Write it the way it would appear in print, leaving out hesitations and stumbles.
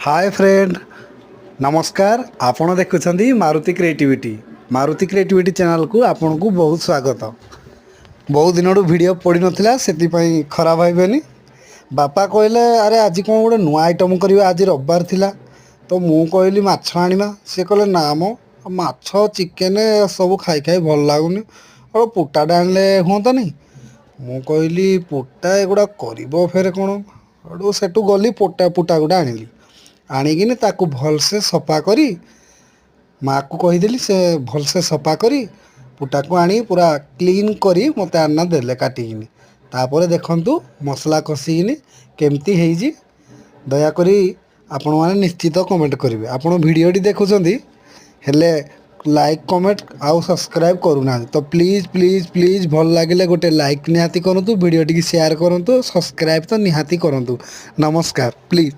Hi friend नमस्कार। आपण देखुछंदी Maruti creativity channel को आपन को बहुत स्वागत। बहुत दिन वीडियो पड़ी नथिला सेति पई खराब भाइबेनी। बापा कहले अरे आज कौन गोटे नुआ आइटम करवा, आज रविवार थिला तो मु कहली माछ आनिमा। से कहले ना मो माछ चिकेन सब खाई खाई भल लागुनी और पुटाटा आनले हुंतानी। मु कहली पुटा एगुड़ा कर फेर कौन सेठू गली पुटा गुड़ा आनिली। आनिकिनी ताकू भलसे सफा करी माँ को कहीदेली से भलसे सफा करी पुटा को आनी पूरा क्लीन करी मते आना देले काटिकिनी। तापर देखंतु मसला कषिकिनी केमती हेइजी। दयाकरी आपण माने निश्चित कमेंट करेंगे। आपण वीडियोटी देखुछंदी हेले लाइक कमेंट आउ सब्सक्राइब करूना तो प्लीज प्लीज प्लीज भल लगे गोटे लाइक निहाती करंतु, वीडियोटी शेयर करंतु, सब्सक्राइब तो निहाती करंतु। नमस्कार प्लीज।